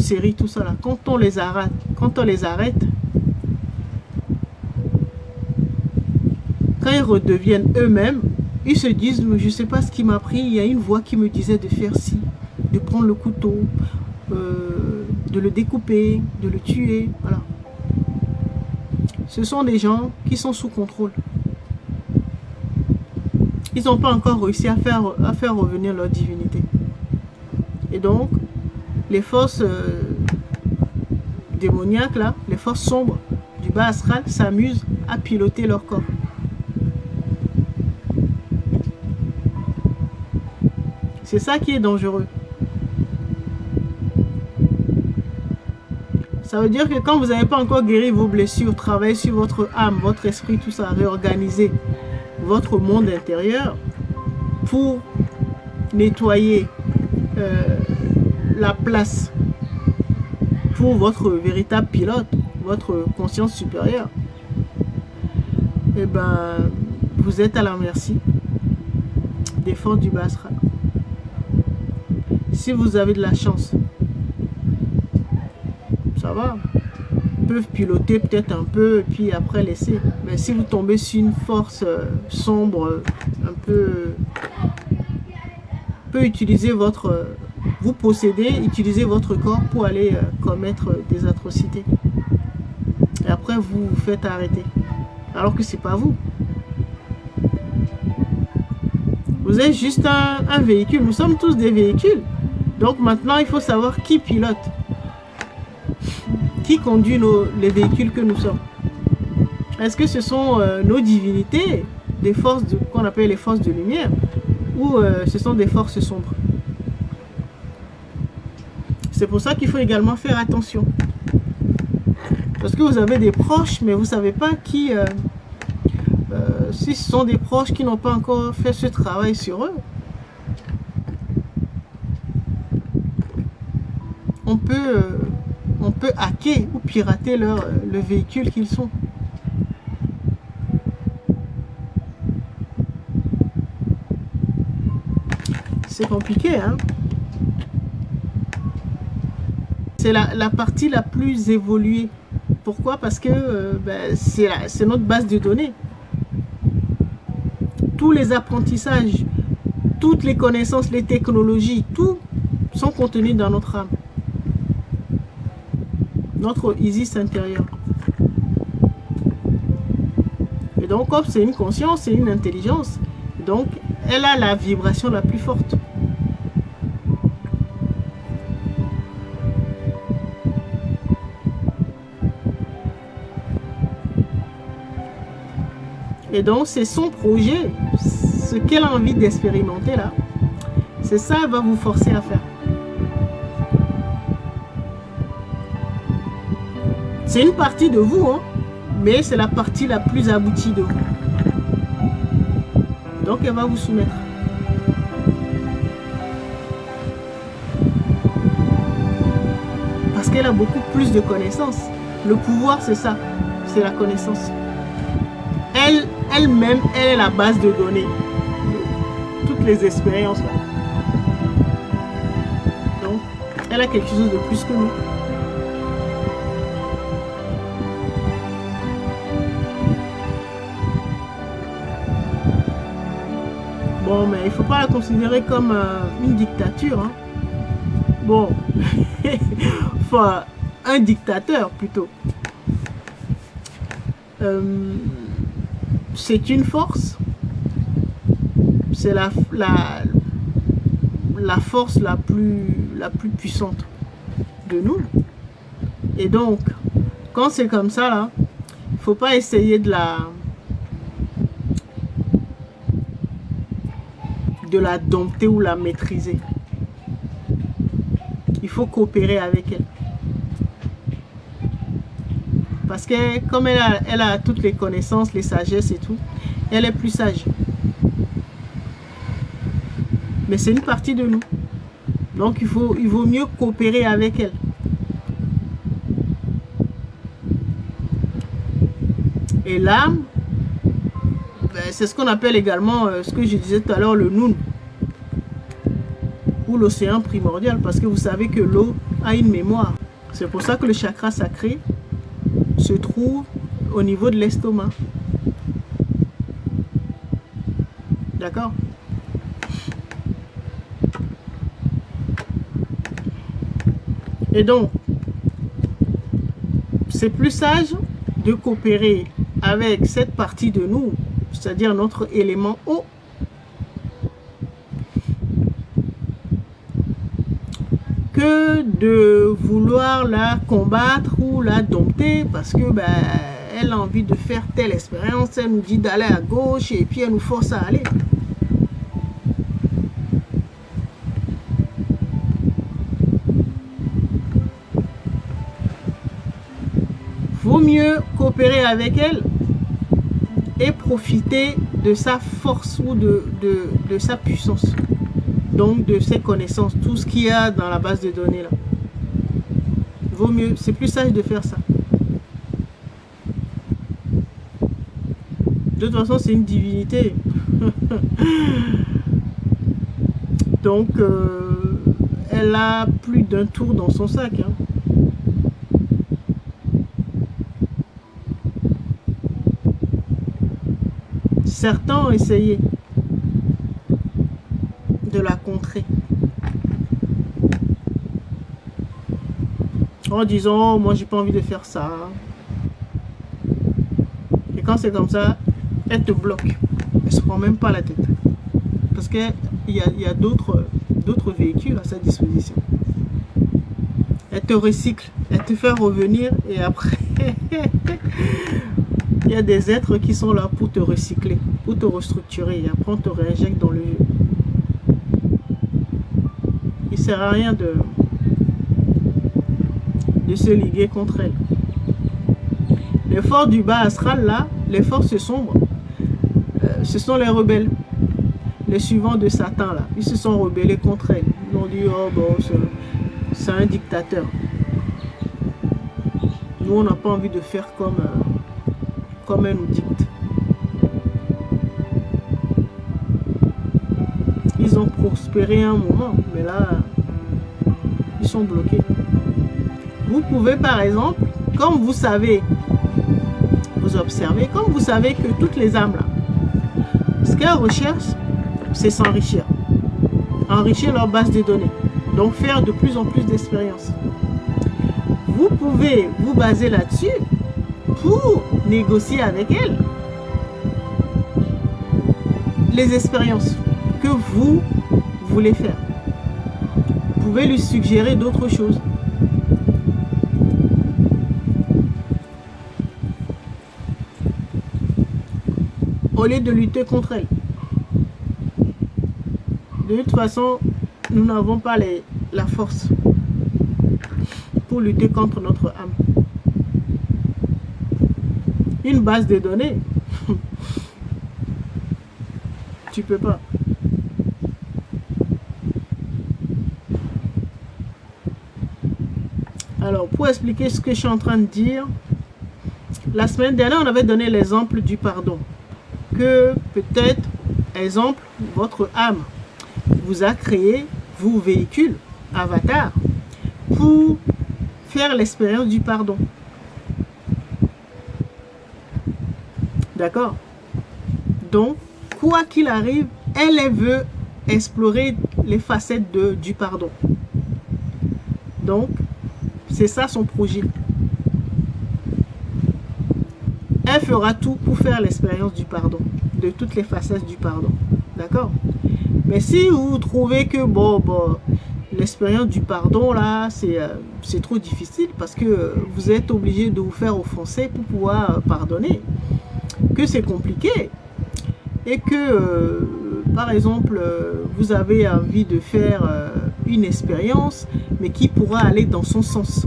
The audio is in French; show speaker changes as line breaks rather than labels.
séries, tout ça là, quand on les arrête, quand ils redeviennent eux-mêmes, ils se disent, je ne sais pas ce qui m'a pris, il y a une voix qui me disait de faire ci, de prendre le couteau, de le découper, de le tuer, voilà. Ce sont des gens qui sont sous contrôle. Ils n'ont pas encore réussi à faire revenir leur divinité. Et donc, les forces démoniaques, là, les forces sombres du bas astral s'amusent à piloter leur corps. C'est ça qui est dangereux. Ça veut dire que quand vous n'avez pas encore guéri vos blessures, travaillé sur votre âme, votre esprit, tout ça, réorganiser votre monde intérieur pour nettoyer la place pour votre véritable pilote, votre conscience supérieure, et ben vous êtes à la merci des forces du bas astral. Si vous avez de la chance, ça va, ils peuvent piloter peut-être un peu et puis après laisser. Mais si vous tombez sur une force sombre, un peu, peut utiliser votre, vous possédez, utilisez votre corps pour aller commettre des atrocités. Et après vous vous faites arrêter, alors que c'est pas vous. Vous êtes juste un véhicule. Nous sommes tous des véhicules. Donc maintenant, il faut savoir qui pilote. Qui conduit les véhicules que nous sommes. Est-ce que ce sont nos divinités, des forces qu'on appelle les forces de lumière, ou ce sont des forces sombres? C'est pour ça qu'il faut également faire attention. Parce que vous avez des proches, mais vous ne savez pas qui... si ce sont des proches qui n'ont pas encore fait ce travail sur eux. On peut hacker ou pirater le véhicule qu'ils sont. C'est compliqué, hein? C'est la partie la plus évoluée. Pourquoi? Parce que c'est notre base de données. Tous les apprentissages, toutes les connaissances, les technologies, tout sont contenus dans notre âme. Notre Isis intérieur. Et donc, comme c'est une conscience, c'est une intelligence, donc elle a la vibration la plus forte. Et donc, c'est son projet, ce qu'elle a envie d'expérimenter là, c'est ça qu'elle va vous forcer à faire. C'est une partie de vous, hein, mais c'est la partie la plus aboutie de vous. Donc, elle va vous soumettre. Parce qu'elle a beaucoup plus de connaissances. Le pouvoir, c'est ça, c'est la connaissance. Elle-même, elle est la base de données. Toutes les expériences là. Donc, elle a quelque chose de plus que nous. Bon, mais il ne faut pas la considérer comme une dictature. Hein. Bon, enfin, un dictateur plutôt. C'est une force. C'est la force la plus puissante de nous. Et donc, quand c'est comme ça, là, il ne faut pas essayer de la dompter ou la maîtriser. Il faut coopérer avec elle. Parce que comme elle a toutes les connaissances, les sagesses et tout, elle est plus sage. Mais c'est une partie de nous. Donc il vaut mieux coopérer avec elle. Et l'âme, c'est ce qu'on appelle également, ce que je disais tout à l'heure, le Noun. Ou l'océan primordial. Parce que vous savez que l'eau a une mémoire. C'est pour ça que le chakra sacré se trouve au niveau de l'estomac. D'accord? Et donc, c'est plus sage de coopérer avec cette partie de nous, c'est-à-dire notre élément eau, que de vouloir la combattre ou la dompter parce que elle a envie de faire telle expérience, elle nous dit d'aller à gauche et puis elle nous force à aller. Vaut mieux coopérer avec elle et profiter de sa force ou de sa puissance. Donc de ses connaissances, tout ce qu'il y a dans la base de données là. Vaut mieux, c'est plus sage de faire ça. De toute façon, c'est une divinité. Donc, elle a plus d'un tour dans son sac. Hein. Certains ont essayé de la contrer en disant, oh, moi j'ai pas envie de faire ça. Et quand c'est comme ça, elle te bloque. Elle se prend même pas la tête. Parce qu'il y a d'autres véhicules à sa disposition. Elle te recycle. Elle te fait revenir. Et après, il y a des êtres qui sont là pour te recycler, pour te restructurer. Et après, on te réinjecte dans le jeu. Il ne sert à rien de se liguer contre elle. Les forces du bas astral, là, les forces sombres, ce sont les rebelles. Les suivants de Satan, là, ils se sont rebellés contre elle. Ils ont dit, oh bon, c'est un dictateur. Nous, on n'a pas envie de faire comme elle nous dicte. Ils ont prospéré un moment, mais là, ils sont bloqués. Vous pouvez, par exemple, comme vous savez, vous observez, comme vous savez que toutes les âmes, là, ce qu'elles recherchent, c'est s'enrichir. Enrichir leur base de données. Donc, faire de plus en plus d'expériences. Vous pouvez vous baser là-dessus pour négocier avec elles les expériences que vous voulez faire. Vous pouvez lui suggérer d'autres choses. Au lieu de lutter contre elle. De toute façon, nous n'avons pas la force pour lutter contre notre âme. Une base de données, tu peux pas. Alors, pour expliquer ce que je suis en train de dire, la semaine dernière, on avait donné l'exemple du pardon. Que peut-être, exemple, votre âme vous a créé, vous véhicule, avatar, pour faire l'expérience du pardon. D'accord? Donc, quoi qu'il arrive, elle veut explorer les facettes du pardon. Donc, c'est ça son projet. Elle fera tout pour faire l'expérience du pardon, de toutes les facettes du pardon. D'accord? Mais si vous trouvez que l'expérience du pardon, là, c'est trop difficile parce que vous êtes obligé de vous faire offenser pour pouvoir pardonner, que c'est compliqué et que, par exemple, vous avez envie de faire une expérience, mais qui pourra aller dans son sens.